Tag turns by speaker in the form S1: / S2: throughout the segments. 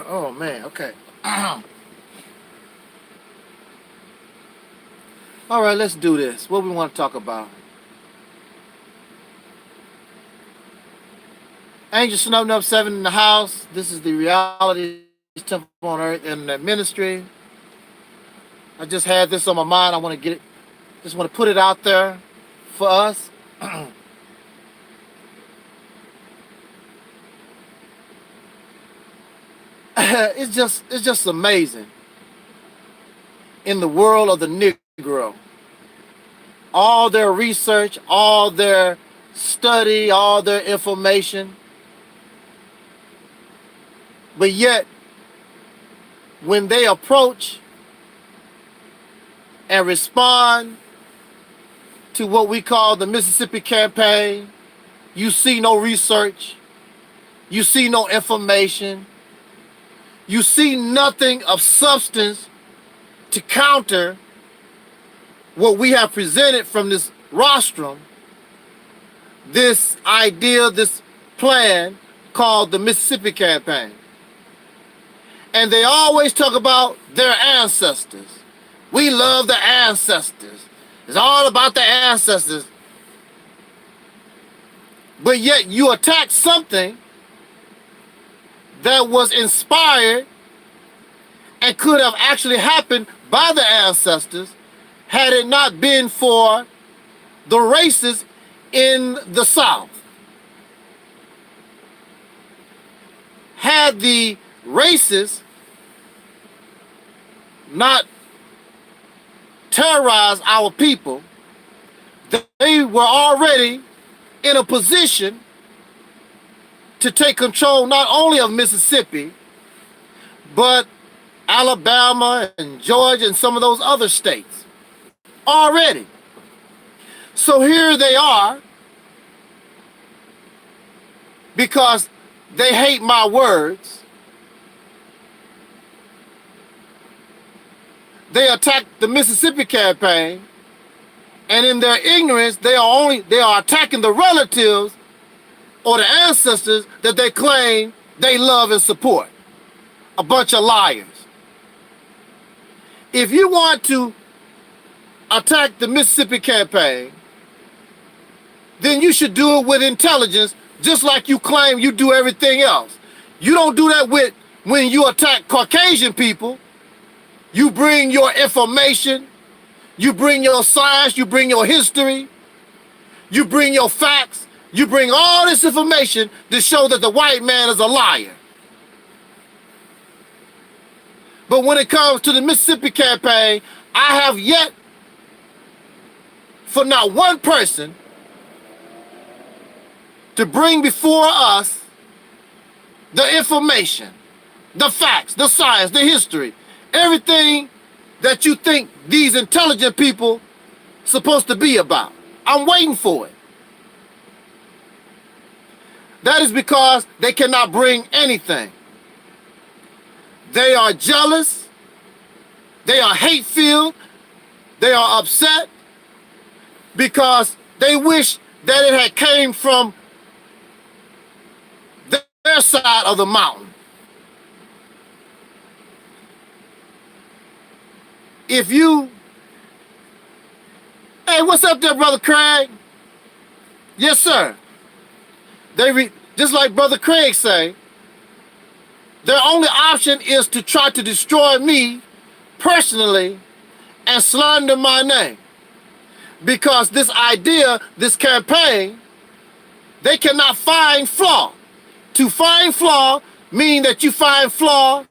S1: Oh man, okay. All right, let's do this. What we want to talk about? Angel Snubbing Up 7 in the house. This is the Reality Temple on Earth Internet Ministry. I just had this on my mind. I want to get it, just want to put it out there for us. It's just amazing in the world of the Negro. All their research, all their study, all their information. But yet, when they approach and respond to what we call the Mississippi campaign, you see no research, you see no information, you see nothing of substance to counter what we have presented from this rostrum, this idea, this plan called the Mississippi campaign. And they always talk about their ancestors. We love the ancestors. It's all about the ancestors. But yet you attack something that was inspired and could have actually happened by the ancestors had it not been for the races in the South. Had the races not terrorized our people, they were already in a position to take control not only of Mississippi, but Alabama and Georgia and some of those other states already. So here they are, because they hate my words. They attacked the Mississippi campaign, and in their ignorance, they are attacking the relatives or the ancestors that they claim they love and support. A bunch of liars. If you want to attack the Mississippi campaign, then you should do it with intelligence, just like you claim you do everything else. You don't do that with when you attack Caucasian people. You bring your information, you bring your science, you bring your history, you bring your facts, you bring all this information to show that the white man is a liar. But when it comes to the Mississippi campaign, I have yet for not one person to bring before us the information, the facts, the science, the history, everything that you think these intelligent people supposed to be about. I'm waiting for it. That is because they cannot bring anything. They are jealous, they are hate-filled, they are upset because they wish that it had came from their side of the mountain. If you, hey, what's up there, Brother Craig? Yes, sir. Just like Brother Craig say, their only option is to try to destroy me personally and slander my name. Because this idea, this campaign, they cannot find flaw. To find flaw means that you find flaw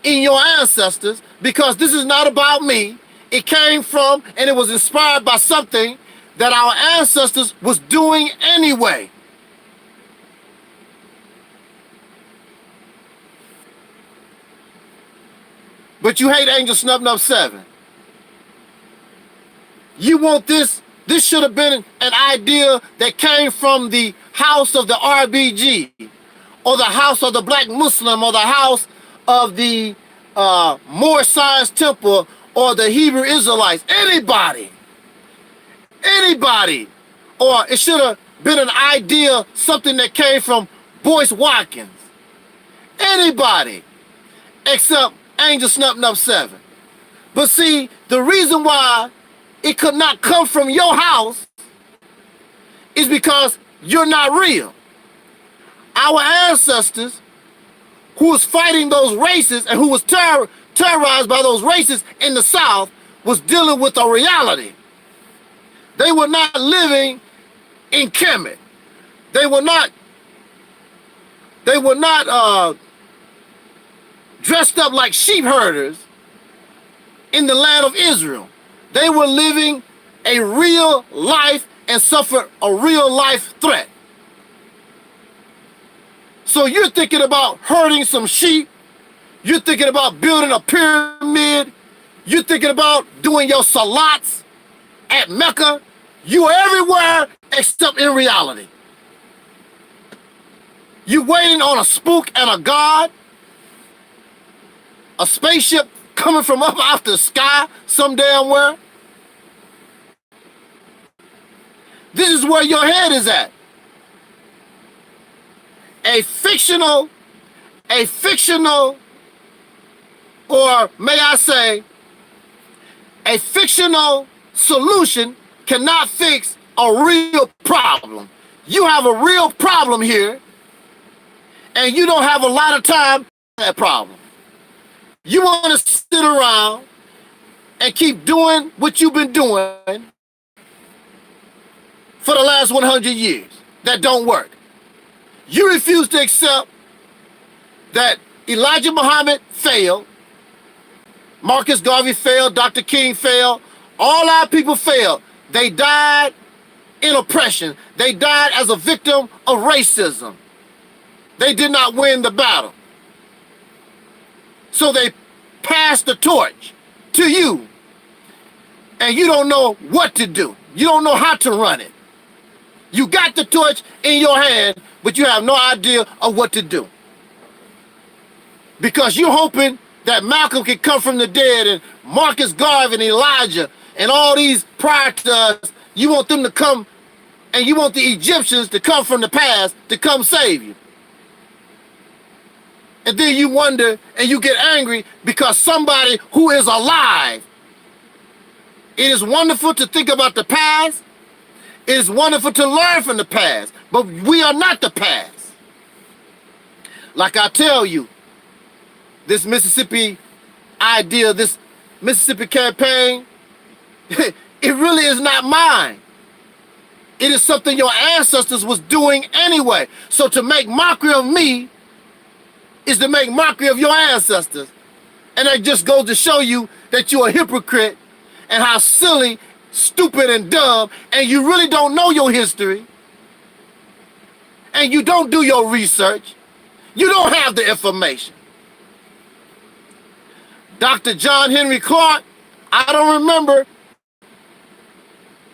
S1: in your ancestors, because this is not about me. It came from and it was inspired by something that our ancestors was doing anyway. But you hate Angel Snubbing Up 7. You want this should have been an idea that came from the house of the RBG, or the house of the Black Muslim, or the house of the Moore Science Temple, or the Hebrew Israelites. Anybody. Or it should have been an idea, something that came from Boyce Watkins. Anybody. except Angel Snup Nup 7. But see, the reason why it could not come from your house is because you're not real. Our ancestors who was fighting those races and who was terrorized by those races in the South was dealing with a reality. They were not living in Kemet. They were not dressed up like sheep herders in the land of Israel. They were living a real life and suffered a real life threat. So you're thinking about herding some sheep. You're thinking about building a pyramid. You're thinking about doing your salats at Mecca. You are everywhere except in reality. You're waiting on a spook and a god, a spaceship coming from up out the sky some damn where. This is where your head is at. A fictional, or may I say, a fictional solution cannot fix a real problem. You have a real problem here, and you don't have a lot of time for that problem. You want to sit around and keep doing what you've been doing for the last 100 years. That don't work. You refuse to accept that Elijah Muhammad failed, Marcus Garvey failed, Dr. King failed, all our people failed. They died in oppression. They died as a victim of racism. They did not win the battle. So they passed the torch to you, and you don't know what to do. You don't know how to run it. You got the torch in your hand, but you have no idea of what to do. Because you're hoping that Malcolm can come from the dead, and Marcus Garvey and Elijah and all these prior to us, you want them to come, and you want the Egyptians to come from the past to come save you. And then you wonder and you get angry because somebody who is alive. It is wonderful to think about the past. It is wonderful to learn from the past, but we are not the past. Like I tell you, this Mississippi idea, this Mississippi campaign, it really is not mine. It is something your ancestors was doing anyway. So to make mockery of me is to make mockery of your ancestors. And that just goes to show you that you're a hypocrite and how silly, stupid, and dumb, and you really don't know your history, and you don't do your research. You don't have the information. Dr. John Henry Clark, I don't remember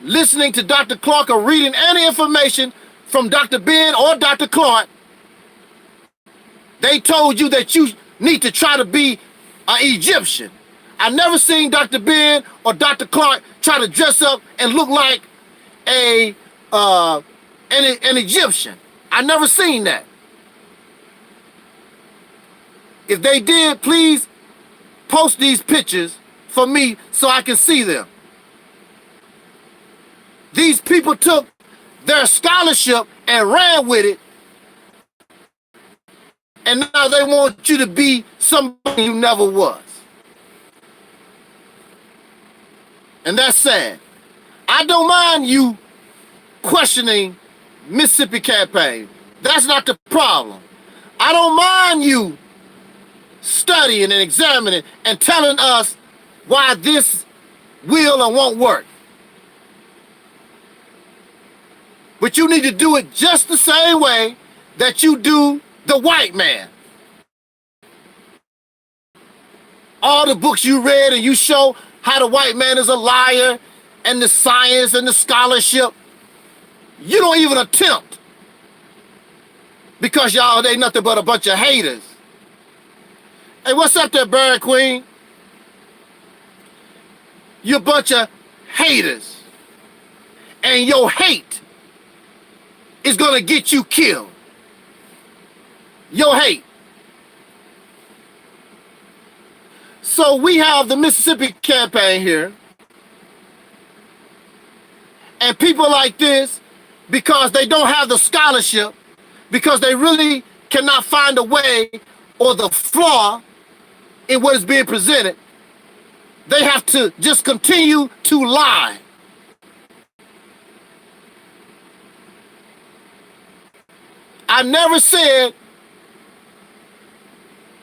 S1: listening to Dr. Clark or reading any information from Dr. Ben or Dr. Clark. They told you that you need to try to be an Egyptian. I never seen Dr. Ben or Dr. Clark try to dress up and look like an Egyptian. I never seen that. If they did, please post these pictures for me so I can see them. These people took their scholarship and ran with it, and now they want you to be somebody you never was. And that's sad. I don't mind you questioning Mississippi campaign. That's not the problem. I don't mind you studying and examining and telling us why this will and won't work. But you need to do it just the same way that you do the white man. All the books you read and you show how the white man is a liar and the science and the scholarship, you don't even attempt because y'all ain't nothing but a bunch of haters. Hey, what's up there, Bird Queen? You a bunch of haters. And your hate is gonna get you killed. Your hate. So we have the Mississippi campaign here. And people like this, because they don't have the scholarship, because they really cannot find a way or the flaw in what is being presented, they have to just continue to lie. I never said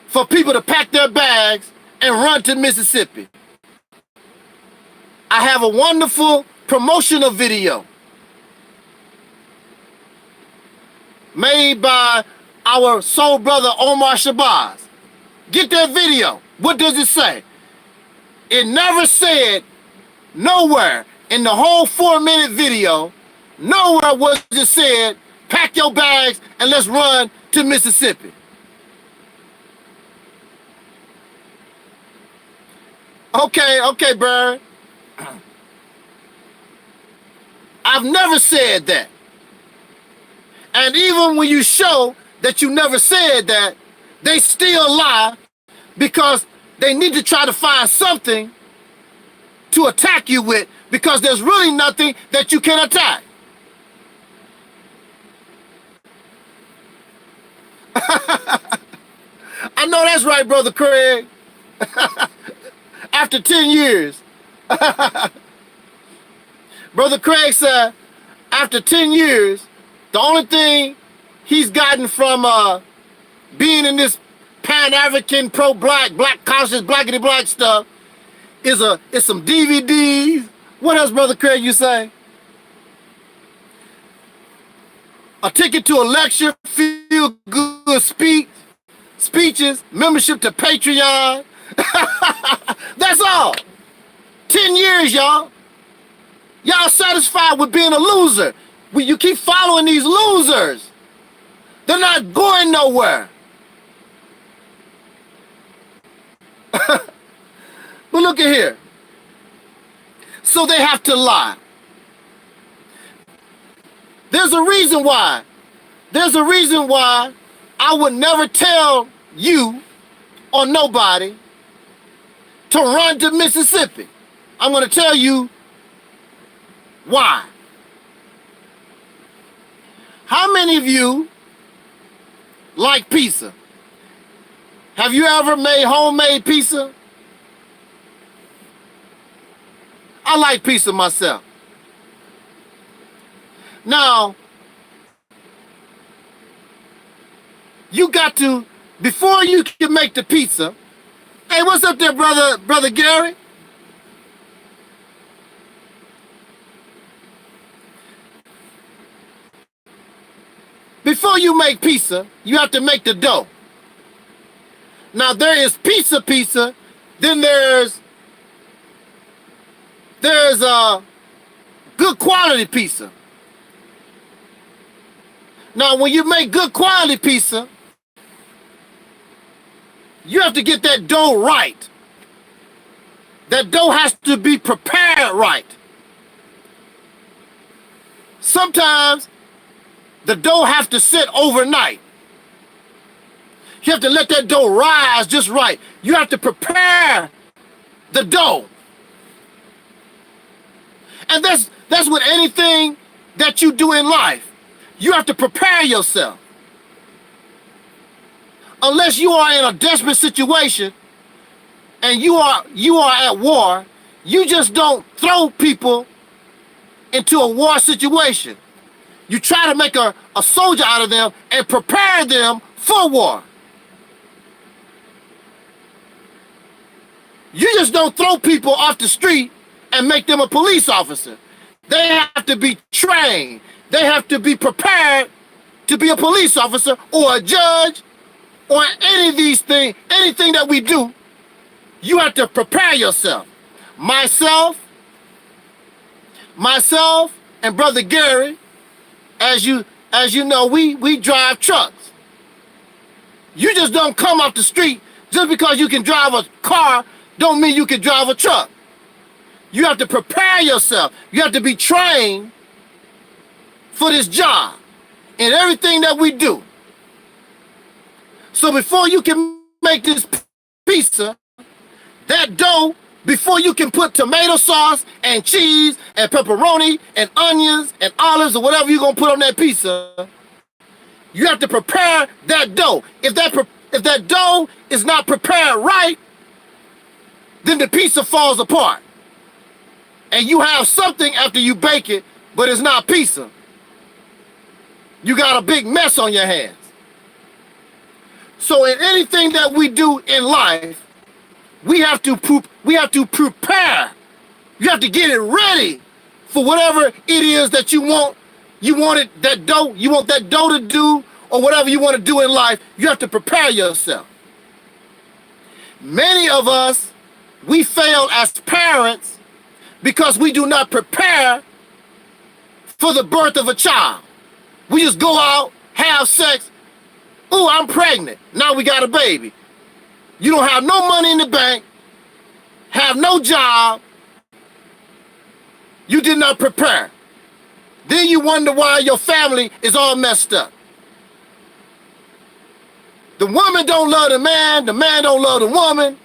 S1: for people to pack their bags and run to Mississippi. I have a wonderful promotional video made by our soul brother Omar Shabazz. Get that video. What does it say? It never said nowhere in the whole 4-minute video, nowhere was it said, pack your bags and let's run to Mississippi. Okay, Bird. I've never said that. And even when you show that you never said that, they still lie because they need to try to find something to attack you with, because there's really nothing that you can attack. I know that's right, Brother Craig. After 10 years. Brother Craig said, after 10 years, the only thing he's gotten from being in this Pan-African, pro-black, black conscious, blackity black stuff is some DVDs. What else, Brother Craig, you say? A ticket to a lecture, feel-good speeches, membership to Patreon. That's all. 10 years, y'all. Y'all satisfied with being a loser. You keep following these losers. They're not going nowhere. But look at here. So they have to lie. There's a reason why. There's a reason why I would never tell you or nobody to run to Mississippi. I'm going to tell you why. How many of you like pizza? Have you ever made homemade pizza? I like pizza myself. Now, you got to, before you can make the pizza, hey, what's up there, brother Gary? Before you make pizza, you have to make the dough. Now there is pizza, then there's good quality pizza. Now when you make good quality pizza, you have to get that dough right. That dough has to be prepared right. Sometimes the dough has to sit overnight. You have to let that dough rise just right. You have to prepare the dough. And that's with anything that you do in life. You have to prepare yourself. Unless you are in a desperate situation and you are at war, you just don't throw people into a war situation. You try to make a soldier out of them and prepare them for war. You just don't throw people off the street and make them a police officer. They have to be trained. They have to be prepared to be a police officer or a judge or any of these things, anything that we do. You have to prepare yourself. Myself and Brother Gary, as you know, we drive trucks. You just don't come off the street just because you can drive a car. Don't mean you can drive a truck. You have to prepare yourself. You have to be trained for this job in everything that we do. So before you can make this pizza, That dough, before you can put tomato sauce and cheese and pepperoni and onions and olives or whatever you're gonna put on that pizza, you have to prepare that dough. If that dough is not prepared right, then the pizza falls apart. And you have something after you bake it, but it's not pizza. You got a big mess on your hands. So in anything that we do in life, we have to prepare. You have to get it ready for whatever it is that you want. You want that dough to do, or whatever you want to do in life. You have to prepare yourself. Many of us, we fail as parents because we do not prepare for the birth of a child. We just go out, have sex. Ooh, I'm pregnant. Now we got a baby. You don't have no money in the bank, have no job. You did not prepare. Then you wonder why your family is all messed up. The woman don't love the man don't love the woman,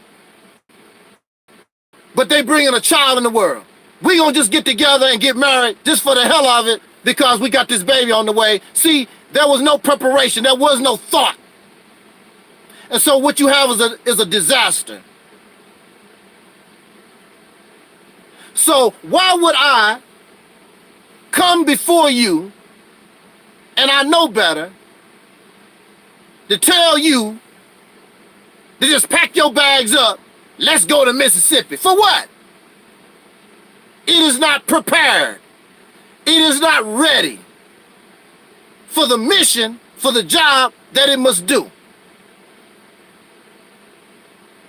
S1: but they bringing a child in the world. We gonna just get together and get married just for the hell of it because we got this baby on the way. See, there was no preparation, there was no thought. And so what you have is a disaster. So why would I come before you, and I know better, to tell you to just pack your bags up, let's go to Mississippi? For what? It is not prepared. It is not ready for the mission, for the job that it must do.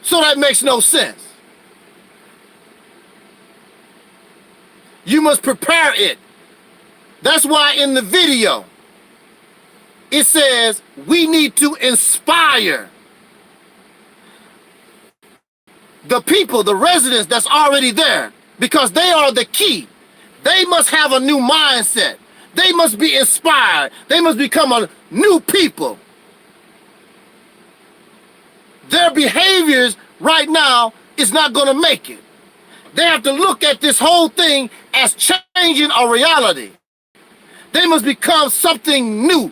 S1: So that makes no sense. You must prepare it. That's why in the video, it says we need to inspire the people, the residents that's already there, because they are the key. They must have a new mindset. They must be inspired. They must become a new people. Their behaviors right now is not going to make it. They have to look at this whole thing as changing a reality. They must become something new.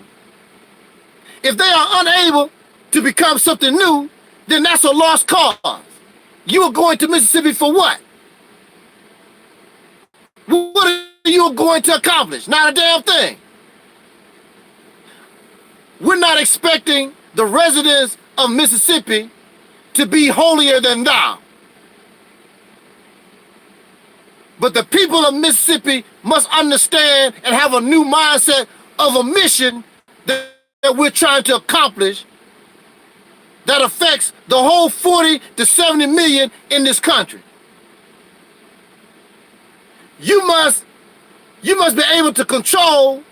S1: If they are unable to become something new, then that's a lost cause. You are going to Mississippi for what? What are you going to accomplish? Not a damn thing. We're not expecting the residents of Mississippi to be holier than thou. But the people of Mississippi must understand and have a new mindset of a mission that we're trying to accomplish that affects the whole 40 to 70 million in this country. You must be able to control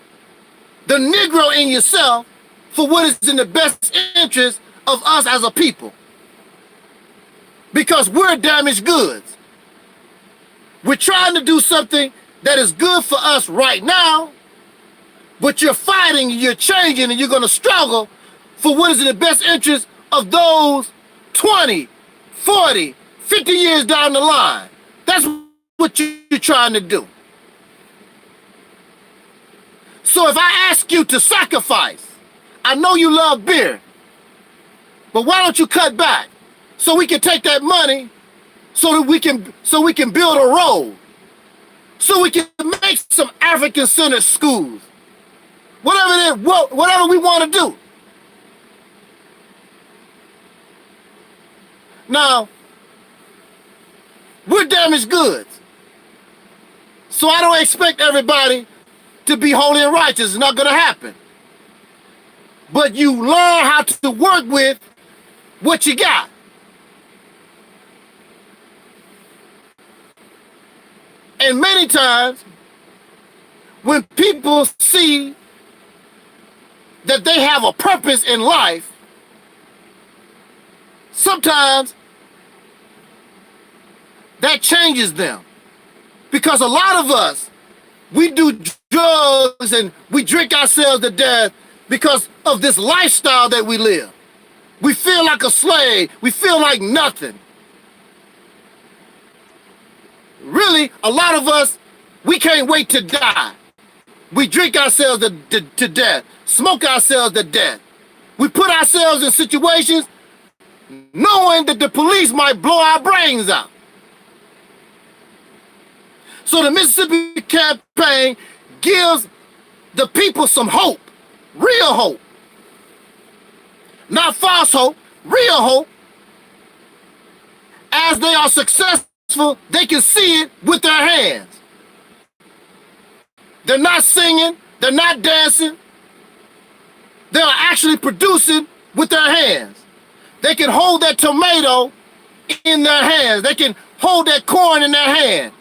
S1: the Negro in yourself for what is in the best interest of us as a people. Because we're damaged goods. We're trying to do something that is good for us right now, but you're fighting, you're changing, and you're going to struggle for what is in the best interest of those 20, 40, 50 years down the line. That's what you're trying to do. So if I ask you to sacrifice, I know you love beer, but why don't you cut back so we can take that money so that we can build a road, so we can make some African-centered schools, whatever it is, whatever we want to do. Now, we're damaged goods, so I don't expect everybody to be holy and righteous. It's not going to happen. But you learn how to work with what you got. And many times, when people see that they have a purpose in life, sometimes that changes them. Because a lot of us, we do drugs and we drink ourselves to death because of this lifestyle that we live. We feel like a slave. We feel like nothing. really, a lot of us, we can't wait to die. We drink ourselves to death, smoke ourselves to death. We put ourselves in situations knowing that the police might blow our brains out. So the Mississippi campaign gives the people some hope, real hope. Not false hope, real hope. As they are successful, they can see it with their hands. They're not singing, they're not dancing. They are actually producing with their hands. They can hold that tomato in their hands. They can hold that corn in their hand.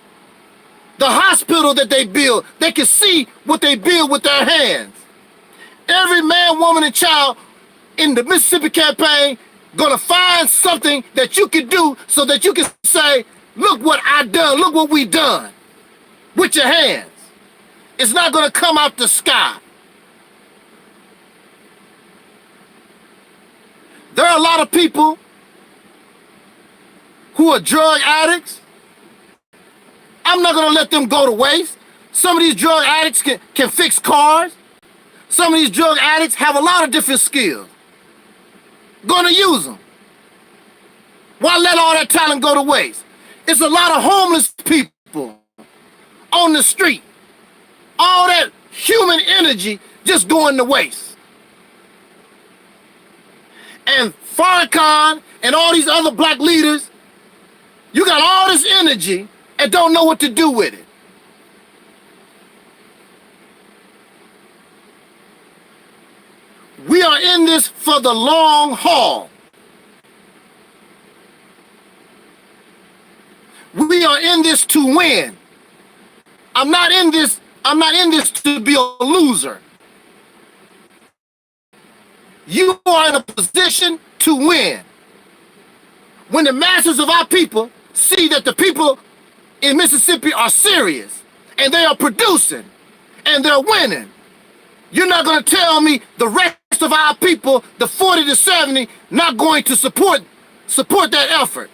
S1: The hospital that they build, they can see what they build with their hands. Every man, woman, and child in the Mississippi campaign gonna find something that you can do so that you can say, look what I done, look what we done with your hands. It's not gonna come out the sky. There are a lot of people who are drug addicts. I'm not gonna let them go to waste. Some of these drug addicts can fix cars. Some of these drug addicts have a lot of different skills. Gonna use them. Why let all that talent go to waste? It's a lot of homeless people on the street. All that human energy just going to waste. And Farrakhan and all these other black leaders, you got all this energy and don't know what to do with it. We are in this for the long haul. We are in this to win. I'm not in this to be a loser. You are in a position to win. When the masses of our people see that the people in Mississippi are serious and they are producing and they're winning, you're not going to tell me the rest of our people, the 40 to 70, not going to support that effort.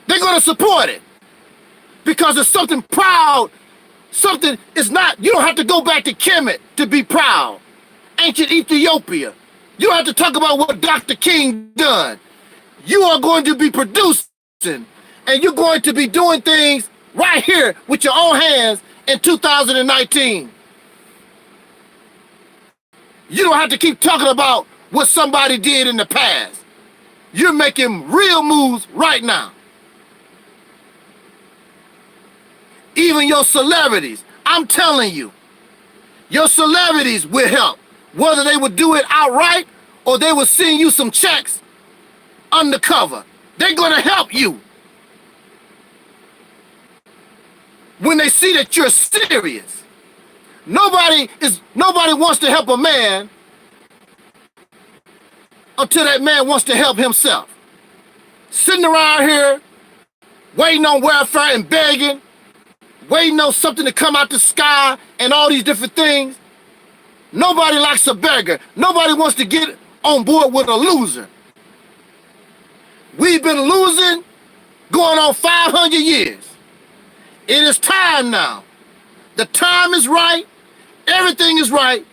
S1: They're going to support it because it's something proud, something, it's not, you don't have to go back to Kemet to be proud. Ancient Ethiopia. You don't have to talk about what Dr. King done. You are going to be producing and you're going to be doing things right here with your own hands in 2019. You don't have to keep talking about what somebody did in the past. You're making real moves right now. Even your celebrities, I'm telling you, your celebrities will help. Whether they would do it outright or they would send you some checks undercover. They're gonna help you. When they see that you're serious. Nobody wants to help a man until that man wants to help himself. Sitting around here, waiting on welfare and begging, waiting on something to come out the sky and all these different things. Nobody likes a beggar. Nobody wants to get on board with a loser. We've been losing going on 500 years. It is time now. The time is right. Everything is right.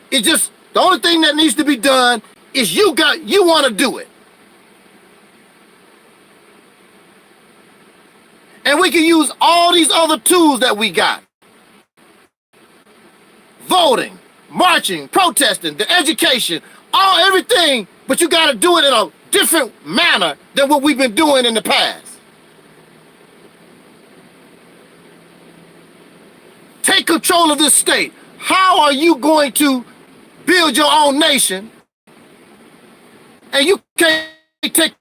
S1: It's just the only thing that needs to be done is you want to do it. And we can use all these other tools that we got. Voting, marching, protesting, the education, everything, but you got to do it in a different manner than what we've been doing in the past. Take control of this state. How are you going to build your own nation and you can't take...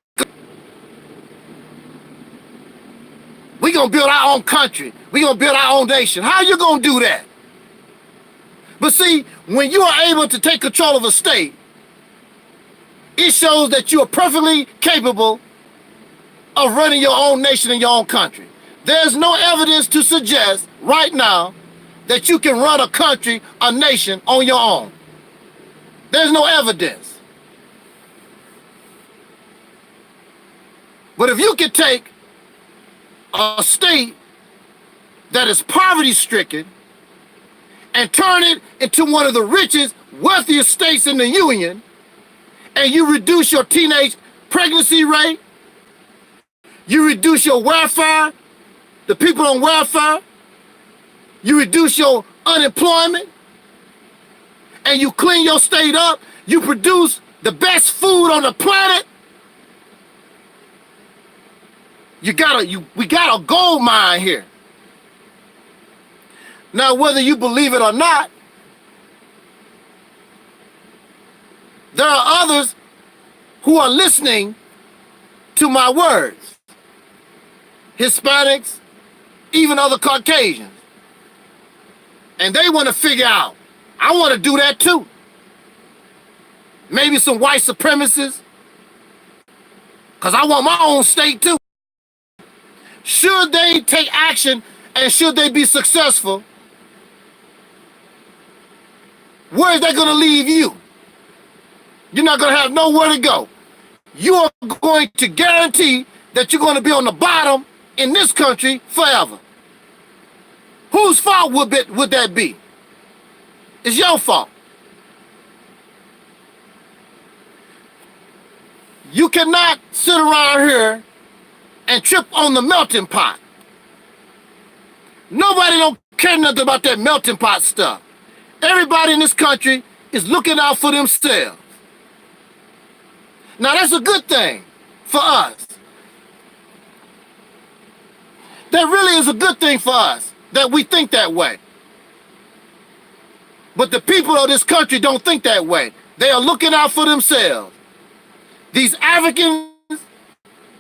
S1: We're going to build our own country. We're going to build our own nation. How are you going to do that? But see, when you are able to take control of a state, it shows that you are perfectly capable of running your own nation and your own country. There's no evidence to suggest right now that you can run a country, a nation on your own. There's no evidence. But if you can take a state that is poverty-stricken and turn it into one of the richest, wealthiest states in the Union, and you reduce your teenage pregnancy rate, you reduce your welfare, the people on welfare, you reduce your unemployment, and you clean your state up, you produce the best food on the planet, we got a gold mine here. Now, whether you believe it or not, there are others who are listening to my words. Hispanics, even other Caucasians. And they want to figure out, I want to do that too. Maybe some white supremacists, because I want my own state too. Should they take action and should they be successful, where is that going to leave you? You're not going to have nowhere to go. You are going to guarantee that you're going to be on the bottom in this country forever. Whose fault would that be? It's your fault. You cannot sit around here and trip on the melting pot. Nobody don't care nothing about that melting pot stuff. Everybody in this country is looking out for themselves. Now that's a good thing for us. That really is a good thing for us, that we think that way. But the people of this country don't think that way. They are looking out for themselves. These Africans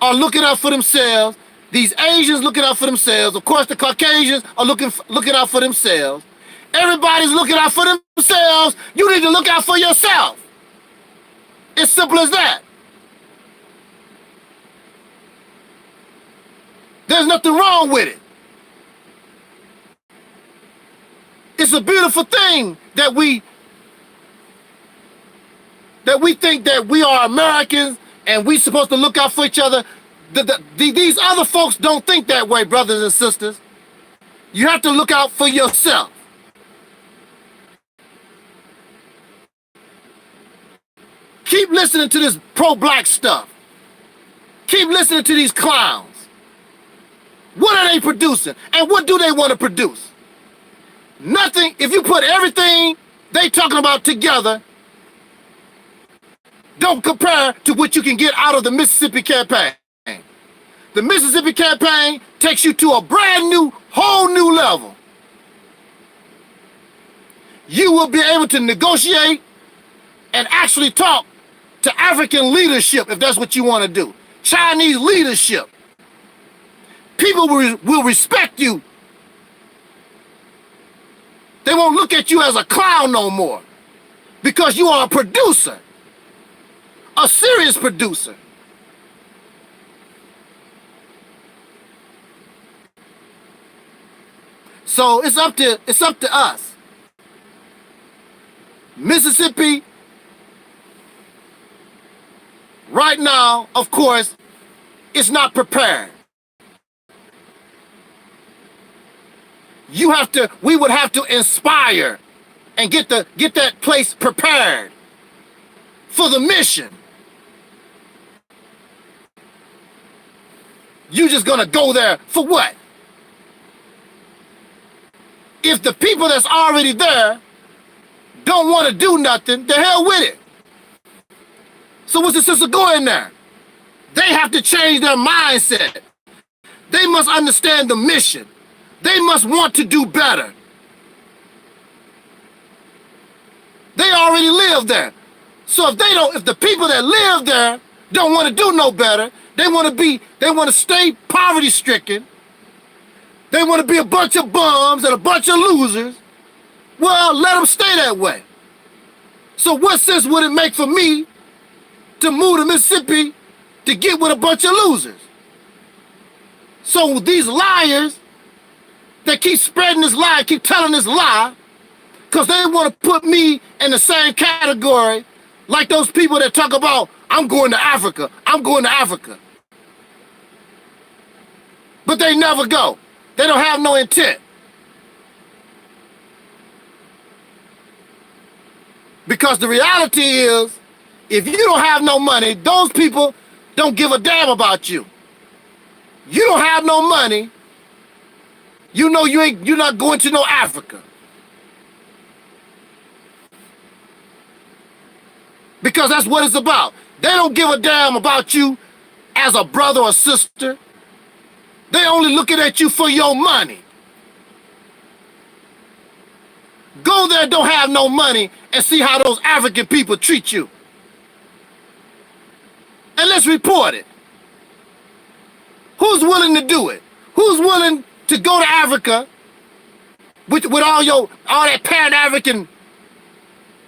S1: are looking out for themselves. These Asians looking out for themselves. Of course, the Caucasians are looking out for themselves. Everybody's looking out for themselves. You need to look out for yourself. It's simple as that. There's nothing wrong with it. It's a beautiful thing that we think that we are Americans and we're supposed to look out for each other. These other folks don't think that way, brothers and sisters. You have to look out for yourself. Keep listening to this pro-black stuff. Keep listening to these clowns. What are they producing? And what do they want to produce? Nothing. If you put everything they talking about together, don't compare to what you can get out of the Mississippi campaign. The Mississippi campaign takes you to a brand new, whole new level. You will be able to negotiate and actually talk to African leadership if that's what you want to do. Chinese leadership. People will respect you. They won't look at you as a clown no more because you are a producer, a serious producer. So it's up to us. Mississippi, right now, of course, is not prepared. We would have to inspire and get that place prepared for the mission. You just gonna go there for what? If the people that's already there don't want to do nothing, the hell with it. So what's the sense of going there? They have to change their mindset. They must understand the mission. They must want to do better. They already live there. So if the people that live there don't want to do no better, they want to stay poverty stricken. They want to be a bunch of bums and a bunch of losers. Well, let them stay that way. So what sense would it make for me to move to Mississippi to get with a bunch of losers? So these liars that keep spreading this lie, keep telling this lie, because they want to put me in the same category like those people that talk about, I'm going to Africa, I'm going to Africa. but they never go. They don't have no intent. Because the reality is, if you don't have no money, those people don't give a damn about you. You don't have no money, you know you're not going to no Africa. Because that's what it's about. They don't give a damn about you as a brother or sister. They only looking at you for your money. Go there, don't have no money, and see how those African people treat you. And let's report it. Who's willing to do it? Who's willing to go to Africa with all that Pan-African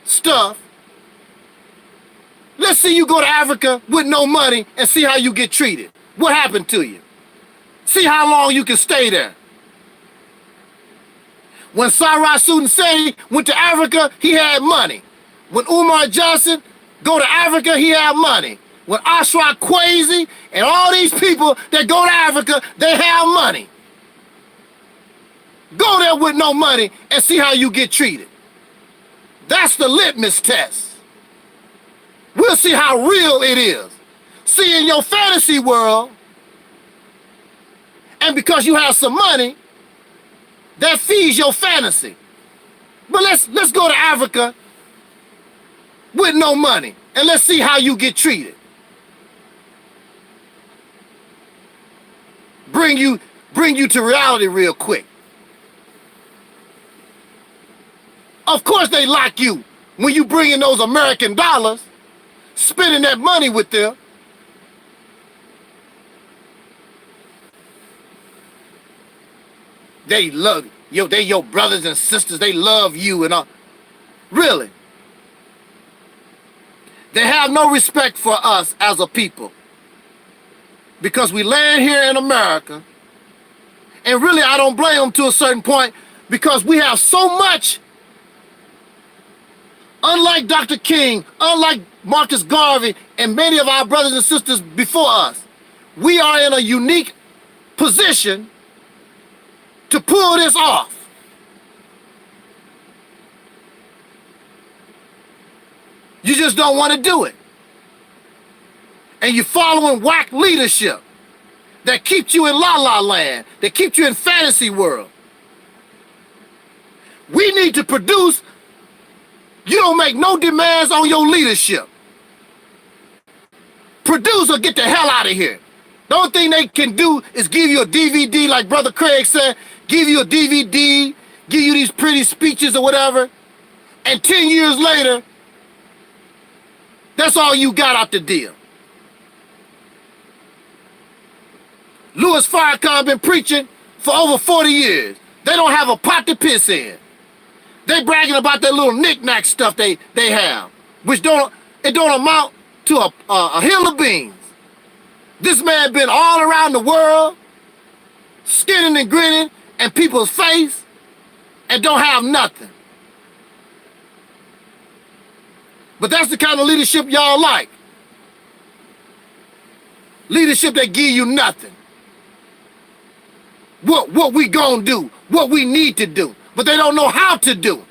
S1: stuff? Let's see you go to Africa with no money and see how you get treated. What happened to you? See how long you can stay there. When Cyrus Sudensei went to Africa, he had money. When Umar Johnson go to Africa, he had money. When Ashraf Kwesi and all these people that go to Africa, they have money. Go there with no money and see how you get treated. That's the litmus test. We'll see how real it is. See, in your fantasy world, and because you have some money, that feeds your fantasy. But let's go to Africa with no money, and let's see how you get treated. Bring you to reality real quick. Of course they like you when you bring in those American dollars, spending that money with them. They love you. They your brothers and sisters. They love you and all. Really. They have no respect for us as a people. Because we land here in America. And really, I don't blame them to a certain point, because we have so much. Unlike Dr. King, unlike Marcus Garvey, and many of our brothers and sisters before us, we are in a unique position to pull this off. You just don't want to do it. And you're following whack leadership that keeps you in la-la land, that keeps you in fantasy world. We need to produce. You don't make no demands on your leadership. Produce or get the hell out of here. The only thing they can do is give you a DVD, like Brother Craig said, give you a DVD, give you these pretty speeches or whatever, and 10 years later, that's all you got out the deal. Louis Farrakhan been preaching for over 40 years. They don't have a pot to piss in. They bragging about that little knick-knack stuff they have, which don't amount to a hill of beans. This man been all around the world, skinning and grinning in people's face, and don't have nothing. But that's the kind of leadership y'all like. Leadership that give you nothing. What we gonna do, what we need to do, but they don't know how to do.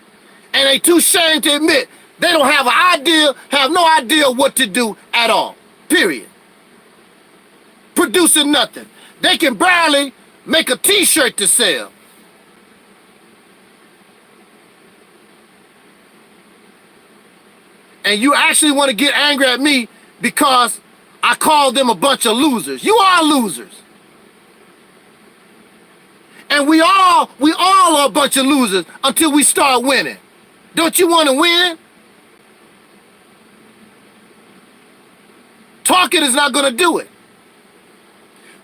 S1: And they too ashamed to admit they don't have an idea, have no idea what to do at all, period. Producing nothing. They can barely make a t-shirt to sell. And you actually want to get angry at me because I called them a bunch of losers. You are losers. And we all are a bunch of losers until we start winning. Don't you want to win? Talking is not going to do it.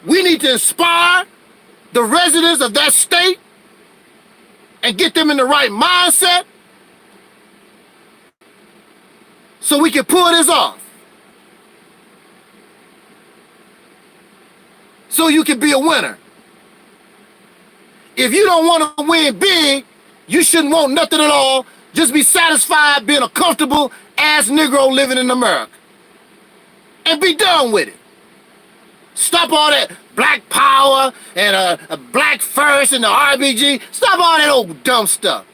S1: We need to inspire the residents of that state and get them in the right mindset so we can pull this off. So you can be a winner. If you don't want to win big, you shouldn't want nothing at all. Just be satisfied being a comfortable ass Negro living in America. And be done with it. Stop all that black power and a black first and the RBG. Stop all that old dumb stuff.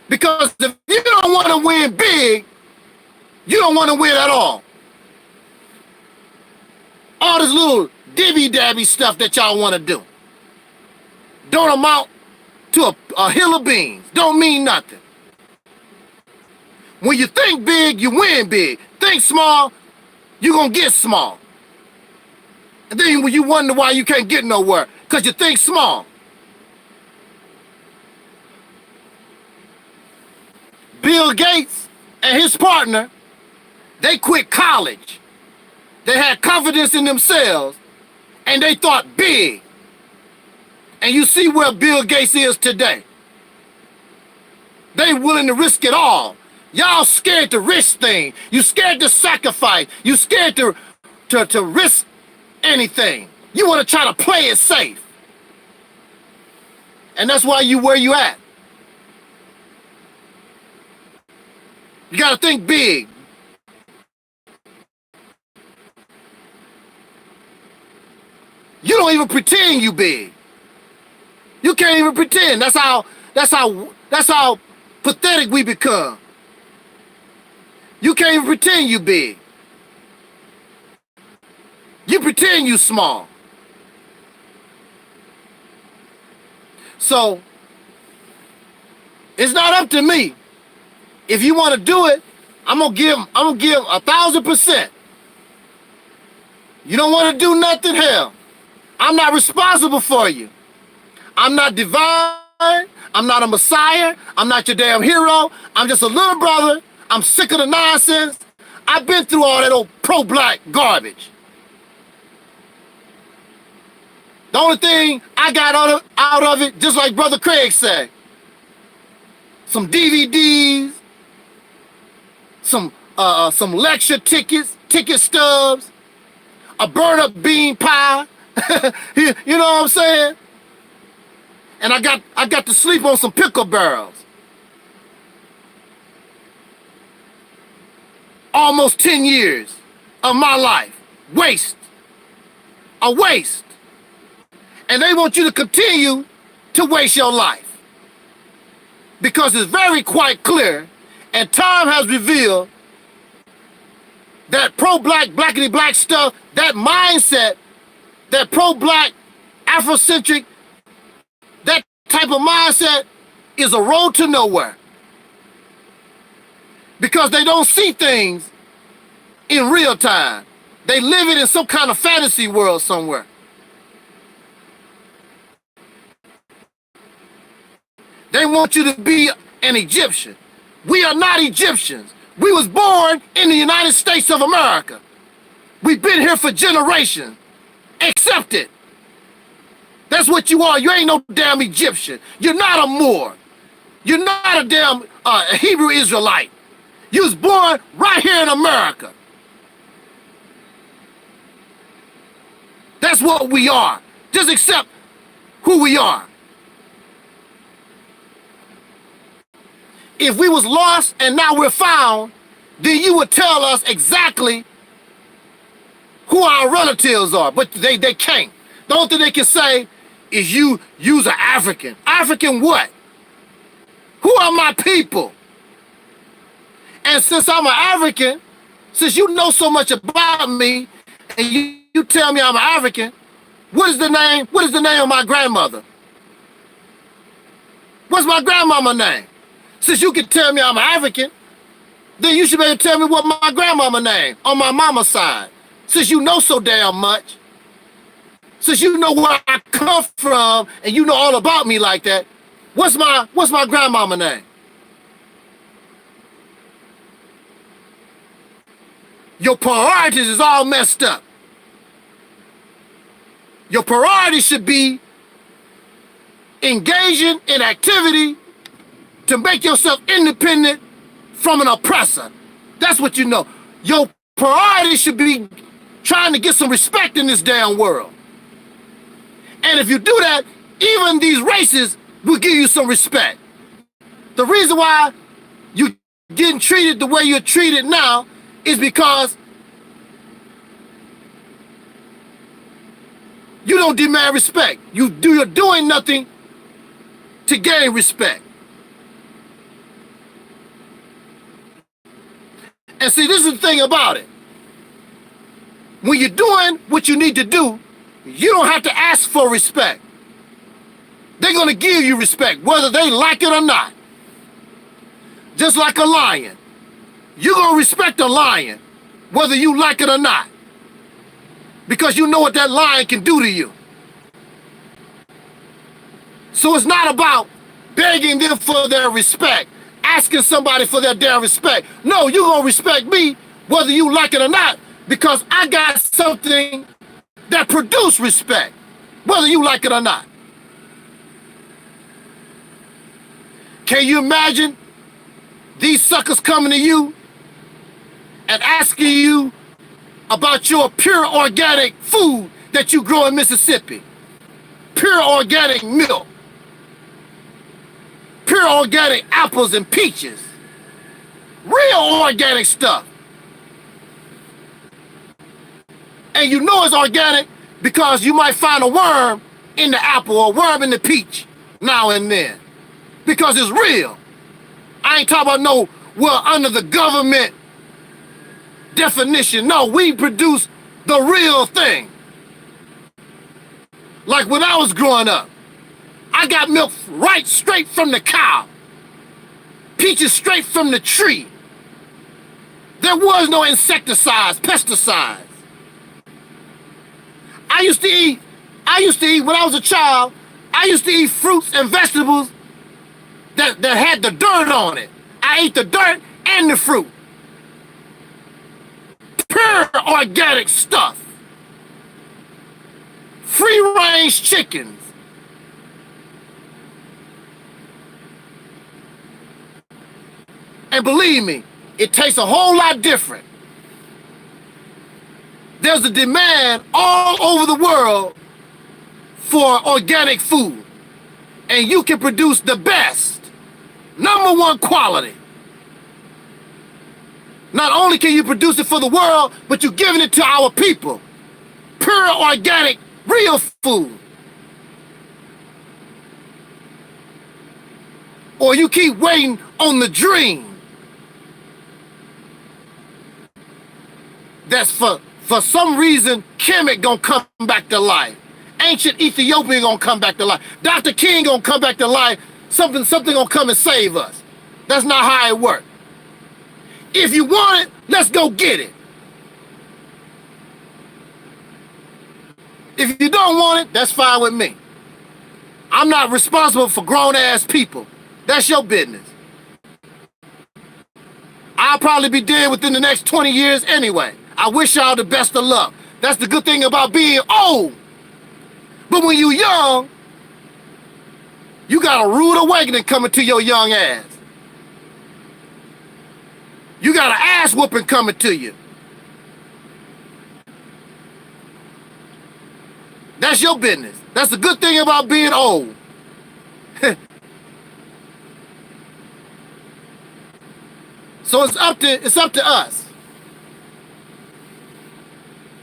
S1: Because if you don't want to win big, you don't want to win at all. All this little dibby-dabby stuff that y'all want to do don't amount to a hill of beans. Don't mean nothing. When you think big, you win big. Think small, you're going to get small. And then when you wonder why you can't get nowhere, because you think small. Bill Gates and his partner, they quit college. They had confidence in themselves, and they thought big. And you see where Bill Gates is today. They willing to risk it all. Y'all scared to risk things. You scared to sacrifice. You scared to risk anything. You want to try to play it safe. And that's why you where you at. You got to think big. You don't even pretend you big. You can't even pretend. That's how pathetic we become. You can't even pretend you big. You pretend you small. So it's not up to me. If you want to do it, I'm gonna give 1,000%. You don't want to do nothing, hell, I'm not responsible for you. I'm not divine. I'm not a messiah. I'm not your damn hero. I'm just a little brother. I'm sick of the nonsense. I've been through all that old pro-black garbage. The only thing I got out of it, just like Brother Craig said, some DVDs, some lecture tickets, ticket stubs, a burnt up bean pie. You know what I'm saying? And I got to sleep on some pickle barrels. Almost 10 years of my life. Waste. A waste. And they want you to continue to waste your life. Because it's very quite clear, and time has revealed that pro-black, blackity-black stuff, that mindset, that pro-black, Afrocentric, that type of mindset is a road to nowhere. Because they don't see things in real time. They live it in some kind of fantasy world somewhere. They want you to be an Egyptian. We are not Egyptians. We was born in the United States of America. We've been here for generations. Accept it. That's what you are. You ain't no damn Egyptian. You're not a Moor. You're not a damn Hebrew Israelite. You was born right here in America. That's what we are. Just accept who we are. If we was lost and now we're found, then you would tell us exactly who our relatives are. But they can't. The only thing they can say is you's an African. African what? Who are my people? And since I'm an African, since you know so much about me, and you tell me I'm an African, what is the name of my grandmother? What's my grandmama's name? Since you can tell me I'm an African, then you should be able to tell me what my grandmama's name on my mama's side. Since you know so damn much, since you know where I come from and you know all about me like that, what's my grandmama's name? Your priorities is all messed up. Your priorities should be engaging in activity to make yourself independent from an oppressor. That's what you know. Your priority should be trying to get some respect in this damn world. And if you do that, even these races will give you some respect. The reason why you're getting treated the way you're treated now is because You don't demand respect. You're doing nothing to gain respect. And see, this is the thing about it. When you're doing what you need to do, you don't have to ask for respect. They're going to give you respect, whether they like it or not. Just like a lion. You're going to respect a lion, whether you like it or not. Because you know what that lion can do to you. So it's not about begging them for their respect, asking somebody for their damn respect. No, you're going to respect me, whether you like it or not, because I got something that produces respect, whether you like it or not. Can you imagine these suckers coming to you and asking you about your pure organic food that you grow in Mississippi? Pure organic milk. Pure organic apples and peaches. Real organic stuff. And you know it's organic because you might find a worm in the apple or a worm in the peach now and then. Because it's real. I ain't talking about no, well, under the government definition. No, we produce the real thing. Like when I was growing up, I got milk right straight from the cow. Peaches straight from the tree. There was no insecticides, pesticides. I used to eat, when I was a child, I used to eat fruits and vegetables that had the dirt on it. I ate the dirt and the fruit. Pure organic stuff. Free-range chickens. And believe me, it tastes a whole lot different. There's a demand all over the world for organic food. And you can produce the best. #1 quality. Not only can you produce it for the world, but you're giving it to our people. Pure organic, real food. Or you keep waiting on the dream. That's for some reason, Kemet gonna come back to life. Ancient Ethiopia gonna come back to life. Dr. King gonna come back to life. Something gonna come and save us. That's not how it works. If you want it, let's go get it. If you don't want it, that's fine with me. I'm not responsible for grown-ass people. That's your business. I'll probably be dead within the next 20 years anyway. I wish y'all the best of luck. That's the good thing about being old. But when you're young, you got a rude awakening coming to your young ass. You got an ass whooping coming to you. That's your business. That's the good thing about being old. So it's up to us.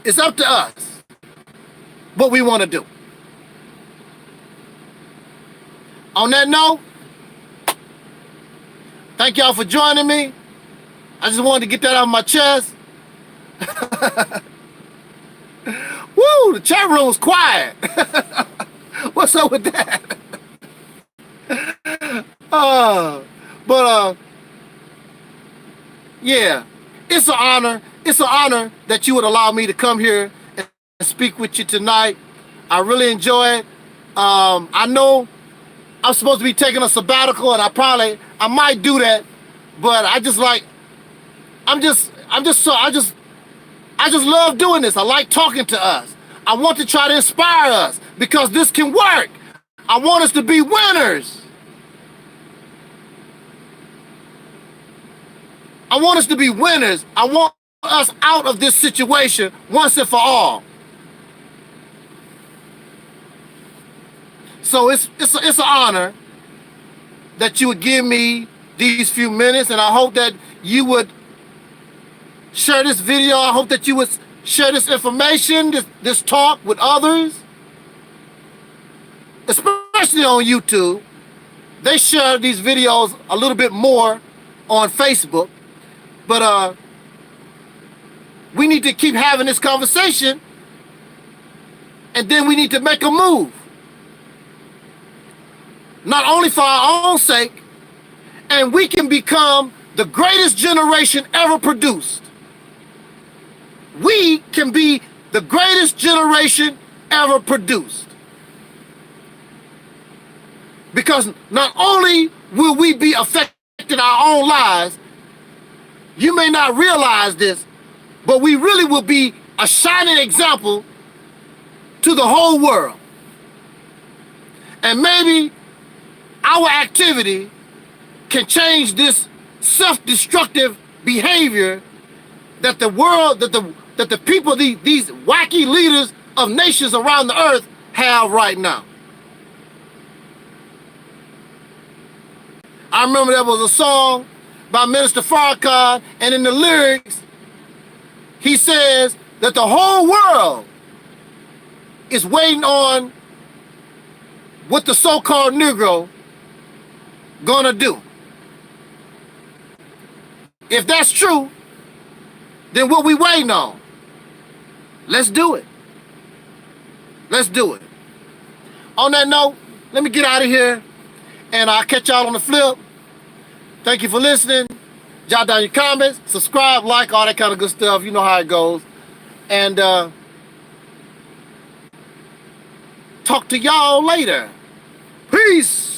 S1: It's up to us what we want to do. On that note, thank y'all for joining me. I just wanted to get that out of my chest. Woo, the chat room was quiet. What's up with that? Yeah, it's an honor. It's an honor that you would allow me to come here and speak with you tonight. I really enjoy it. I know I'm supposed to be taking a sabbatical, and I might do that, but I just love doing this. I like talking to us. I want to try to inspire us because this can work. I want us to be winners. I want us to be winners. I want us out of this situation once and for all. So it's an honor that you would give me these few minutes, and I hope that you would share this video. I hope that you would share this information, this talk with others. especially on YouTube. They share these videos a little bit more on Facebook, but we need to keep having this conversation, and then we need to make a move. Not only for our own sake, and we can become the greatest generation ever produced. We can be the greatest generation ever produced. Because not only will we be affecting our own lives, you may not realize this, but we really will be a shining example to the whole world. And maybe our activity can change this self-destructive behavior that the world, that the people, these wacky leaders of nations around the earth have right now. I remember there was a song by Minister Farrakhan, and in the lyrics, he says that the whole world is waiting on what the so-called Negro gonna do. If that's true, then what we waiting on? Let's do it. Let's do it. On that note, let me get out of here, and I'll catch y'all on the flip. Thank you for listening. Jot down your comments, subscribe, like, all that kind of good stuff. You know how it goes. And talk to y'all later. Peace.